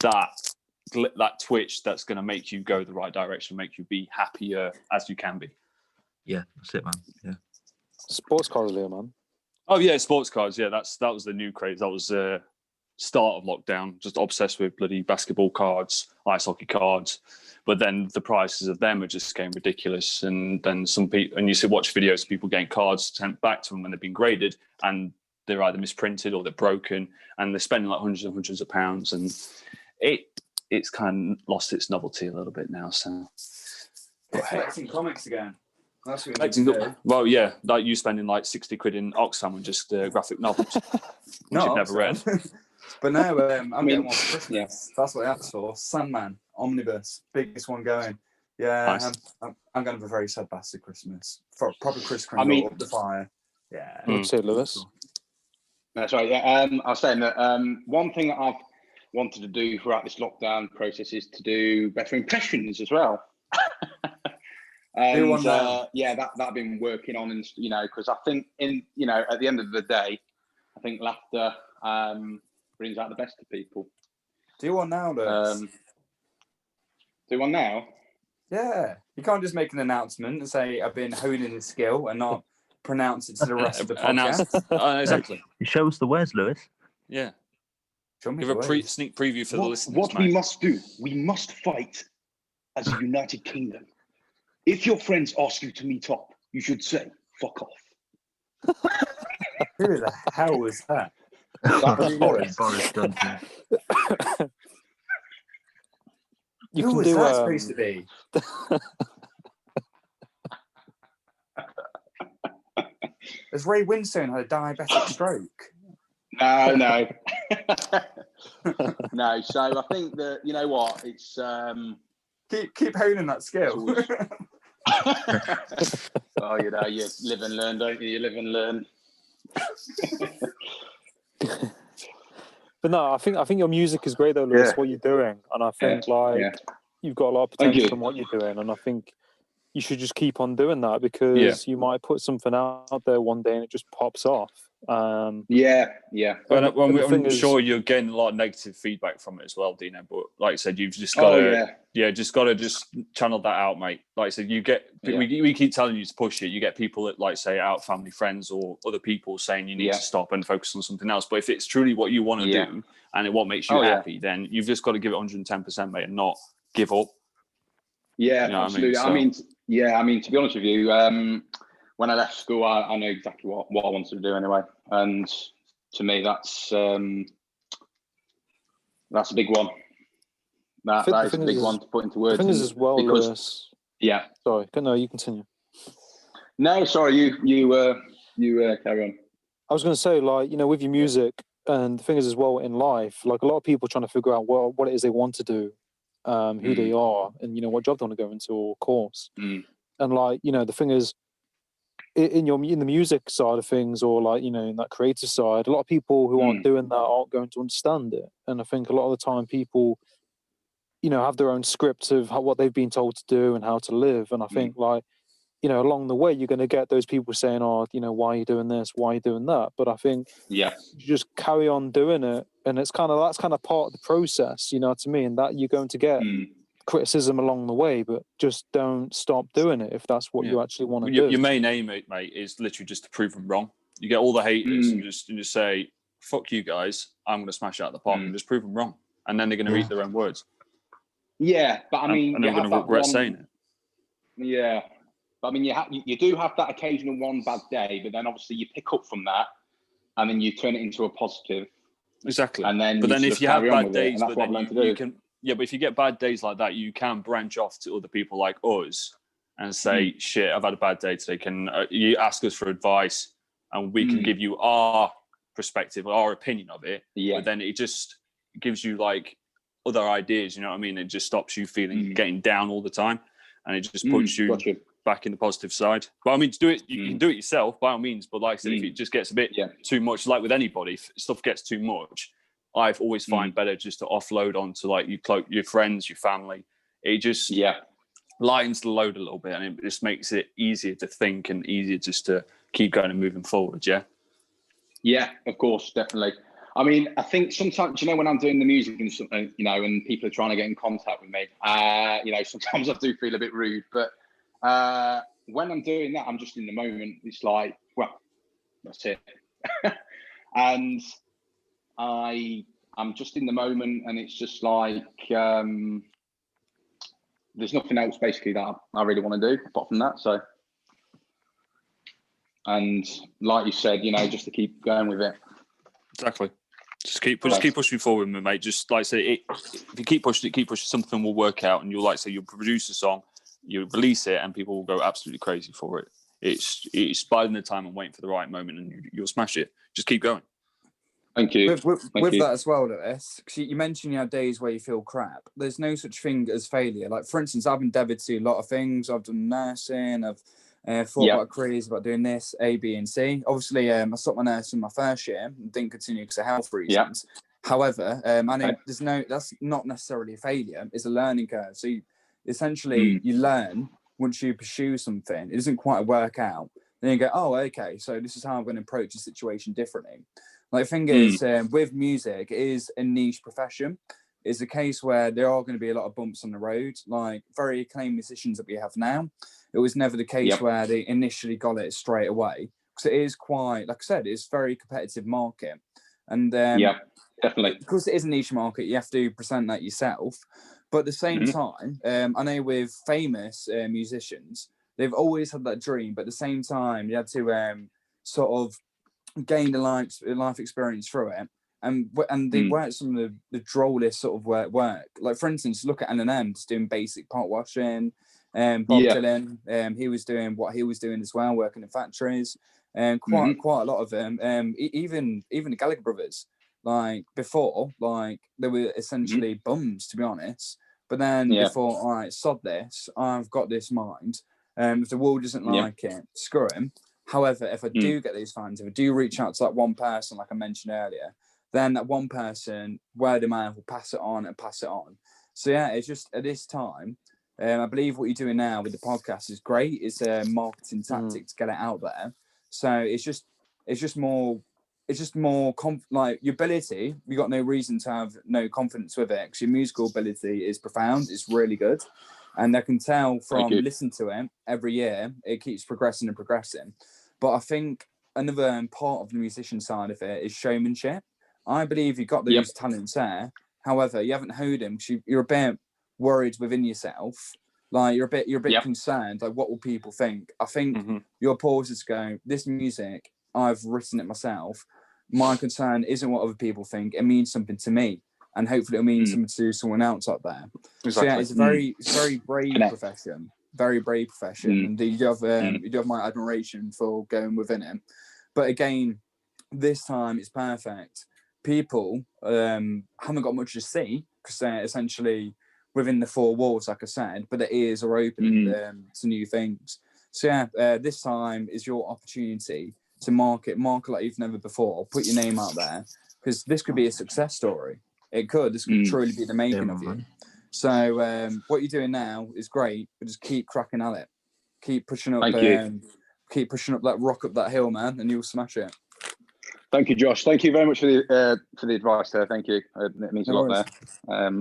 that twitch that's going to make you go the right direction, make you be happier as you can be. Yeah, that's it, man. Yeah. Sports cars, Leo, man. Oh yeah, sports cars. Yeah, that was the new craze. That was start of lockdown. Just obsessed with bloody basketball cards, ice hockey cards. But then the prices of them are just getting ridiculous. And then some people, and you watch videos of people getting cards sent back to them when they've been graded, and they're either misprinted or they're broken, and they're spending like hundreds and hundreds of pounds, and it's kind of lost its novelty a little bit now. So, collecting comics again. That's what you do. Well, yeah, like you spending like 60 quid in Oxfam and just graphic novels, which you've never read. But no, I'm getting one for Christmas. Yeah. That's what I asked for. Sandman Omnibus, biggest one going. Yeah, nice. I'm going to have a very sad bastard Christmas. For proper Chris Kringle up the fire. Yeah. What's it, Lewis? That's right. Yeah. I was saying that one thing that I've wanted to do throughout this lockdown process is to do better impressions as well. And that I've been working on, and because I think at the end of the day, I think laughter brings out the best of people. Do one now, Lewis. Do one now? Yeah, you can't just make an announcement and say I've been honing the skill and not pronounce it to the rest of the podcast. Exactly. Show us the words, Lewis. Yeah. Give a sneak preview for the listeners. What we must do, we must fight as a united kingdom. If your friends ask you to meet up, you should say, fuck off. Who the hell was that? Boris Johnson. Who was that supposed to be? Has Ray Winstone had a diabetic stroke? No. No, so I think that, you know what, it's... Keep honing that skill. Oh, you live and learn, don't you? You live and learn. But no, I think your music is great though, Lewis. What you're doing, and I think you've got a lot of potential from what you're doing, and I think you should just keep on doing that, because you might put something out there one day and it just pops off. I'm sure you're getting a lot of negative feedback from it as well, Dino. But like I said, you've just got to channel that out, mate. Like I said, we keep telling you to push it. You get people that, like say, out family, friends, or other people saying you need to stop and focus on something else. But if it's truly what you want to do and what makes you happy, then you've just got to give it 110%, mate, and not give up. Yeah, absolutely. I mean, to be honest with you, when I left school, I knew exactly what I wanted to do anyway, and to me, that's a big one. That is a big one to put into words. The thing is as well, Lewis. Yeah. Sorry, no, you continue. No, sorry, you carry on. I was going to say, like, with your music, and the thing is as well in life, like a lot of people trying to figure out what it is they want to do, who they are, and what job they want to go into or course. And like, the thing is, in the music side of things, or like in that creative side, a lot of people who aren't doing that aren't going to understand it. And I think a lot of the time people have their own scripts of what they've been told to do and how to live. And I think like along the way you're going to get those people saying, why are you doing this, why are you doing that? But I think you just carry on doing it, and that's kind of part of the process, to me, and that you're going to get criticism along the way, but just don't stop doing it if that's what you actually want to do. Your main aim, mate, is literally just to prove them wrong. You get all the haters and just say, fuck you guys, I'm going to smash it out of the park and just prove them wrong. And then they're going to read their own words. Yeah, but I mean... And they're going to regret saying it. Yeah. But I mean, you do have that occasional one bad day, but then obviously you pick up from that and then you turn it into a positive. Exactly. And then if you have bad days, but then but if you get bad days like that, you can branch off to other people like us and say, shit, I've had a bad day today. Can you ask us for advice, and we can give you our perspective, our opinion of it. But then it just gives you like other ideas, you know what I mean? It just stops you feeling getting down all the time, and it just puts you back in the positive side. But I mean, to do it, you can do it yourself by all means. But like I said, if it just gets a bit too much, like with anybody, if stuff gets too much, I've always find better just to offload onto like your friends, your family. It just lightens the load a little bit, and it just makes it easier to think and easier just to keep going and moving forward. Yeah, of course, definitely. I mean, I think sometimes, you know, when I'm doing the music and something, you know, and people are trying to get in contact with me, you know, sometimes I do feel a bit rude, but when I'm doing that, I'm just in the moment. It's like, well, that's it. And I'm just in the moment, and it's just like, there's nothing else basically that I really want to do apart from that. So, and like you said, you know, just to keep going with it. Exactly. Just keep pushing forward, mate. Just like I say, if you keep pushing, something will work out, and you'll like say you'll produce a song, you release it, and people will go absolutely crazy for it. It's biding the time and waiting for the right moment, and you'll smash it. Just keep going. Thank you. With that as well, Lewis, because you mentioned you have days where you feel crap. There's no such thing as failure. Like, for instance, I've endeavoured to do a lot of things. I've done nursing. I've thought about careers, about doing this, A, B, and C. Obviously, I stopped my nursing my first year and didn't continue because of health reasons. However, I know that's not necessarily a failure. It's a learning curve. So essentially, you learn once you pursue something. It doesn't quite work out. Then you go, oh, okay, so this is how I'm going to approach the situation differently. Like, the thing is, with music, it is a niche profession. It's a case where there are going to be a lot of bumps on the road. Like, very acclaimed musicians that we have now, it was never the case where they initially got it straight away. Because it is quite, like I said, it's a very competitive market. And definitely. Because it is a niche market, you have to present that yourself. But at the same time, I know with famous musicians, they've always had that dream. But at the same time, you have to sort of gain a life experience through it, and they work some of the drollest sort of work. Like, for instance, look at Eminem just doing basic pot washing. Bob Dylan, he was doing what he was doing as well, working in factories, and quite a lot of them. Even the Gallagher brothers, like before, like they were essentially bums, to be honest. But then before, all right, sod this, I've got this mind. If the world doesn't like it, screw him. However, if I do get these fans, if I do reach out to that one person, like I mentioned earlier, then that one person, word of mouth, will pass it on and pass it on. So yeah, it's just at this time, I believe what you're doing now with the podcast is great. It's a marketing tactic to get it out there. So it's just more like your ability. You got no reason to have no confidence with it, because your musical ability is profound. It's really good. And I can tell from listening to it every year, it keeps progressing and progressing. But I think another part of the musician side of it is showmanship. I believe you've got those talents there. However, you haven't honed them because you're a bit worried within yourself. Like, you're a bit concerned. Like, what will people think? I think your pause is going, this music, I've written it myself. My concern isn't what other people think. It means something to me. And hopefully it'll mean something to someone else up there. Exactly. So yeah, it's a very brave profession. Very brave profession. And you do have my admiration for going within it. But again, this time it's perfect. People haven't got much to see because they're essentially within the four walls, like I said, but their ears are open to new things. So yeah, this time is your opportunity to market like you've never before. Put your name out there, because this could be a success story. It could. This could truly be the making of you. So what you're doing now is great, but just keep cracking at it. Keep pushing up. Keep pushing up that rock up that hill, man, and you'll smash it. Thank you, Josh. Thank you very much for the advice there. Thank you. It means a lot there.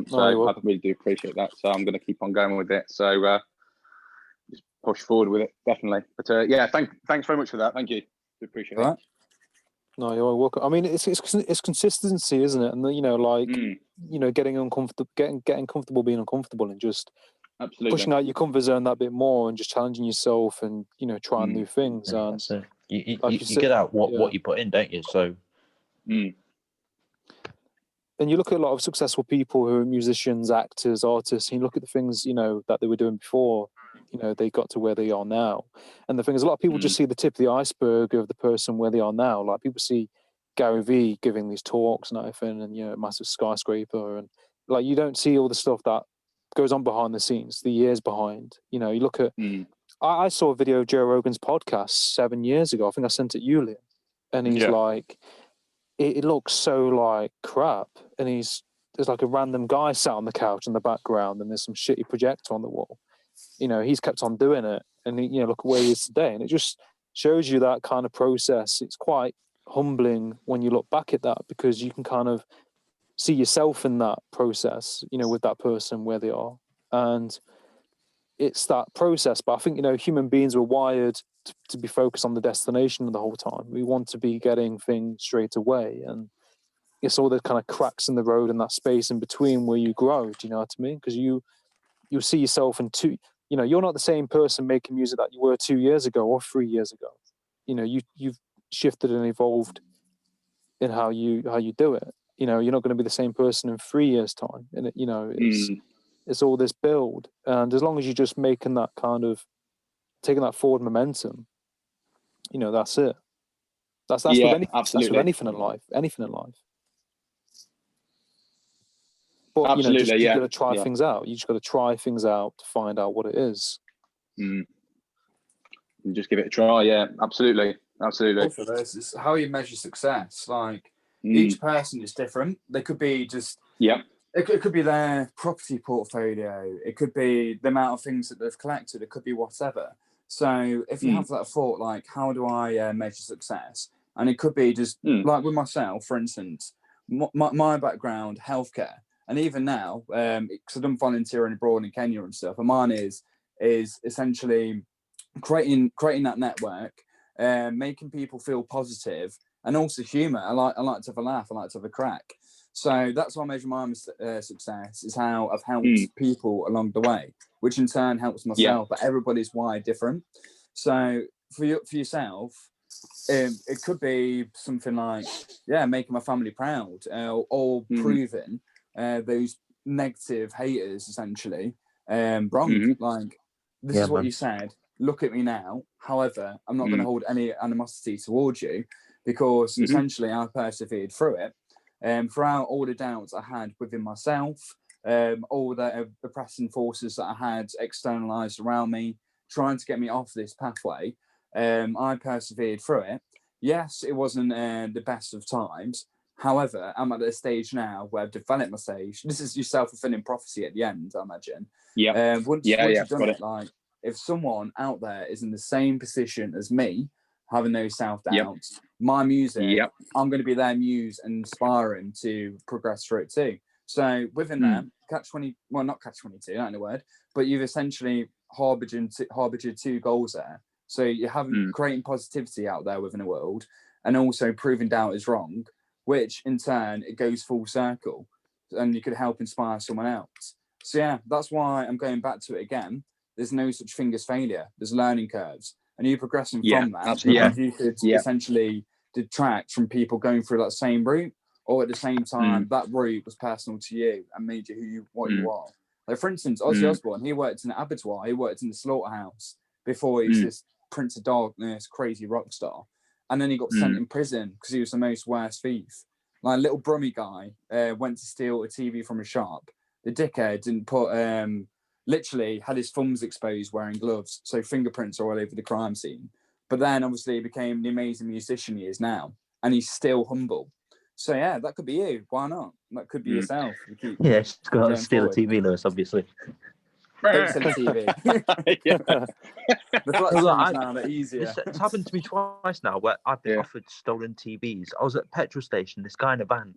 So I really do appreciate that. So I'm going to keep on going with it. So just push forward with it, definitely. But yeah, thanks very much for that. Thank you. We appreciate it. No, you're welcome. I mean, it's consistency, isn't it? And you know, like getting uncomfortable, getting comfortable being uncomfortable, and just pushing out your comfort zone that bit more, and just challenging yourself, and trying new things. Yeah, and so you get out what you put in, don't you? So and you look at a lot of successful people who are musicians, actors, artists, and you look at the things, you know, that they were doing before, you know, they got to where they are now. And the thing is, a lot of people just see the tip of the iceberg of the person where they are now. Like, people see Gary Vee giving these talks and everything, and, you know, massive skyscraper, and like, you don't see all the stuff that goes on behind the scenes, the years behind. You know, you look at, I saw a video of Joe Rogan's podcast 7 years ago. I think I sent it you, Liam. And he's like, it looks so like crap. And there's like a random guy sat on the couch in the background, and there's some shitty projector on the wall. You know, he's kept on doing it, and you know, look at where he is today. And it just shows you that kind of process. It's quite humbling when you look back at that, because you can kind of see yourself in that process, you know, with that person where they are. And it's that process. But I think, you know, human beings were wired to be focused on the destination the whole time. We want to be getting things straight away. And it's all the kind of cracks in the road and that space in between where you grow. Do you know what I mean? Because you'll see yourself in you know, you're not the same person making music that you were 2 years ago or 3 years ago. You know, you've shifted and evolved in how you do it. You know, you're not going to be the same person in 3 years' time. And you know, it's all this build. And as long as you're just making that kind of taking that forward momentum, you know, that's it. That's with anything. Absolutely. That's with anything in life. Anything in life. But Absolutely, you know, you got to try things out. You just got to try things out to find out what it is. And just give it a try. Yeah, absolutely. Also, there's how you measure success. Like, each person is different. They could be just It could be their property portfolio. It could be the amount of things that they've collected. It could be whatever. So if you have that thought, like, how do I measure success? And it could be just like with myself, for instance, my background, healthcare. And even now, because I've done volunteering abroad in Kenya and stuff, and mine is essentially creating that network, making people feel positive, and also humour. I like to have a laugh. I like to have a crack. So that's why I measure my success, is how I've helped people along the way, which in turn helps myself. But everybody's wired different. So for yourself, it could be something like, making my family proud, or proving those negative haters essentially wrong. Like, this is what you said. Look at me now. However, I'm not going to hold any animosity towards you, because essentially I persevered through it. Throughout all the doubts I had within myself, all the oppressing forces that I had externalized around me, trying to get me off this pathway, I persevered through it. Yes, it wasn't the best of times. However, I'm at a stage now where I've developed my stage. This is your self-fulfilling prophecy at the end, I imagine. Once you've done it, like, if someone out there is in the same position as me, having those self-doubts, my music, I'm going to be their muse and inspiring to progress through it too. So within that, not catch 22, not in a word, but you've essentially harbored two goals there. So you have creating positivity out there within the world, and also proving doubt is wrong, which in turn, it goes full circle, and you could help inspire someone else. So that's why I'm going back to it again. There's no such thing as failure. There's learning curves. And you're progressing from that. Absolutely. And you could essentially detract from people going through that same route, or at the same time, that route was personal to you and made you what you are. Like, for instance, Ozzy Osbourne, he worked in an abattoir, he worked in the slaughterhouse before he was this Prince of Darkness, crazy rock star. And then he got sent in prison because he was the most worst thief. Like, a little Brummy guy went to steal a TV from a shop. The dickhead didn't put... literally had his thumbs exposed wearing gloves, so fingerprints are all over the crime scene. But then obviously he became the amazing musician he is now, and he's still humble. So that could be you. Why not? That could be yourself. Just got to steal a TV, Lewis, obviously. Don't steal a TV. The flat screens now, they're easier. It's happened to me twice now, where I've been offered stolen TVs. I was at a petrol station. This guy in a van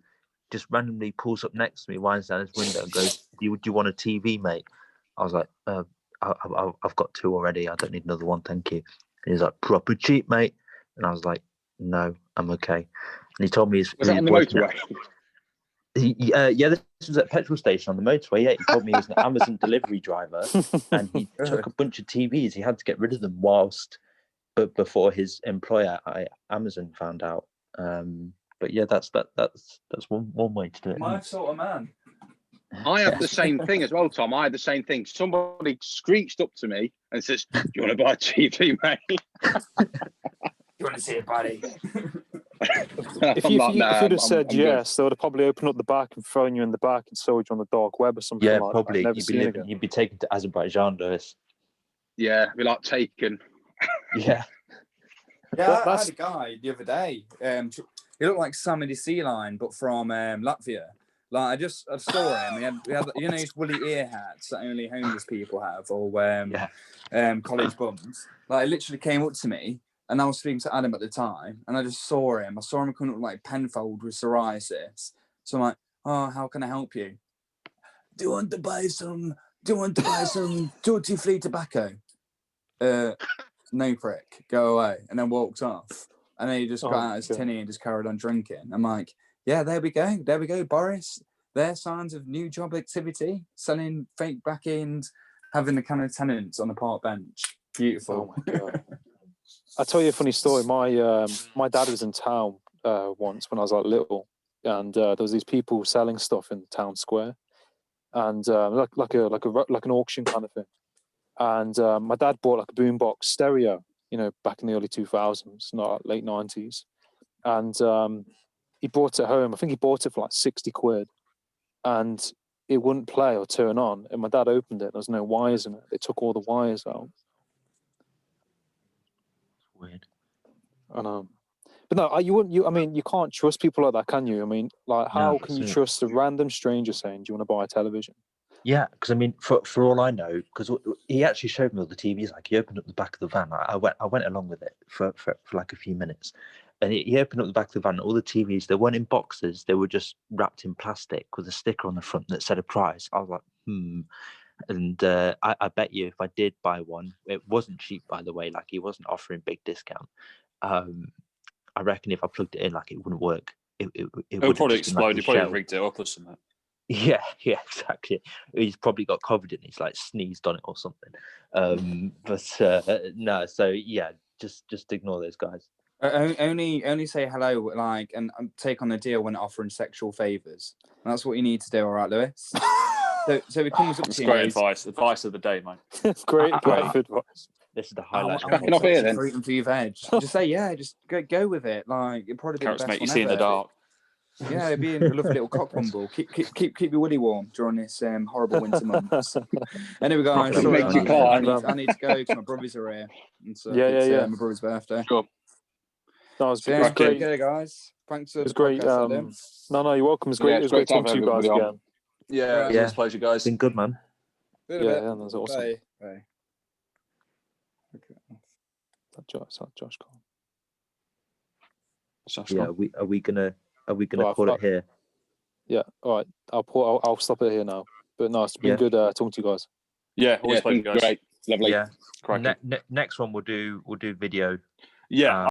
just randomly pulls up next to me, winds down his window, and goes, "Do you want a TV, mate?" I was like, I've got two already. I don't need another one, thank you. And he's like, "Proper cheap, mate." And I was like, "No, I'm okay." And he told me was that on the motorway? This was at a petrol station on the motorway. Yeah, he told me he was an Amazon delivery driver, and he took a bunch of TVs. He had to get rid of them before his employer, Amazon, found out. But yeah, that's one way to do it. My sort of man. I have the same thing as well, Tom. I had the same thing. Somebody screeched up to me and says, "Do you want to buy a TV, mate?" You want to see it, buddy? If you'd have said yes, they would have probably opened up the back and thrown you in the back and sold you on the dark web or something. Yeah, like probably. That. You'd be taken to Azerbaijan, Lewis. Yeah, we like Taken. Yeah. Yeah, I had a guy the other day. He looked like Sammy the Sea Lion, but from Latvia. Like I saw him. He had you know these woolly ear hats that only homeless people have, or college bums. Like, he literally came up to me, and I was speaking to Adam at the time, and I just saw him. I saw him coming up like Penfold with psoriasis. So I'm like, "Oh, how can I help you? Do you want to buy some Tutti Free tobacco?" No, prick, go away. And then walked off. And then he just got out his tinny and just carried on drinking. I'm like, yeah, there we go, Boris. There's signs of new job activity, selling fake back-ends, having the kind of tenants on the park bench. Beautiful. Oh my God. I'll tell you a funny story. My dad was in town once when I was like little, and there was these people selling stuff in the town square, and like an auction kind of thing. And my dad bought like a boombox stereo, back in the early 2000s, not late 90s. And he brought it home. I think he bought it for like 60 quid. And it wouldn't play or turn on. And my dad opened it. There was no wires in it. They took all the wires out. Weird. I know. But no, you can't trust people like that, can you? I mean, like, how can you trust a random stranger saying, "Do you want to buy a television?" Yeah, because I mean, for all I know, because he actually showed me all the TVs. Like, he opened up the back of the van. I went along with it for like a few minutes, and he opened up the back of the van. All the TVs, they weren't in boxes; they were just wrapped in plastic with a sticker on the front that said a price. I was like, And I bet you, if I did buy one, it wasn't cheap, by the way. Like, he wasn't offering big discount. I reckon if I plugged it in, like, it wouldn't work. It would probably explode. Like, You probably rigged it up or something. Yeah, exactly. He's probably got covered in. He's like sneezed on it or something. No. So yeah, just ignore those guys. Only say hello, like, and take on the deal when offering sexual favors. That's what you need to do, all right, Lewis? so he comes up to you. Great advice of the day, mate. great advice. This is the highlight. Cracking off here, then. Fruit and for your veg. Just say yeah. Just go with it. Like, it'd probably be Carrots the best make you one see ever. in the dark. Yeah, it'd be a lovely little cock bumble. Keep your willy warm during this horrible winter months. Anyway, guys, Sorry, I need to go because my brothers are here. And so yeah. My brother's birthday. Sure. No, it was great. Okay, guys. Thanks for it was great. No, you're welcome. It was great talking to you guys again. Yeah, it was a pleasure, guys. It's been good, man. Yeah, that was awesome. Bye. Okay. Is that Josh Cole? Yeah, are we gonna call it here? Yeah, all right. I'll stop it here now. But no, it's been good talking to you guys. Yeah, always pleasure, guys. Great, lovely. Yeah. Next one we'll do video. Yeah.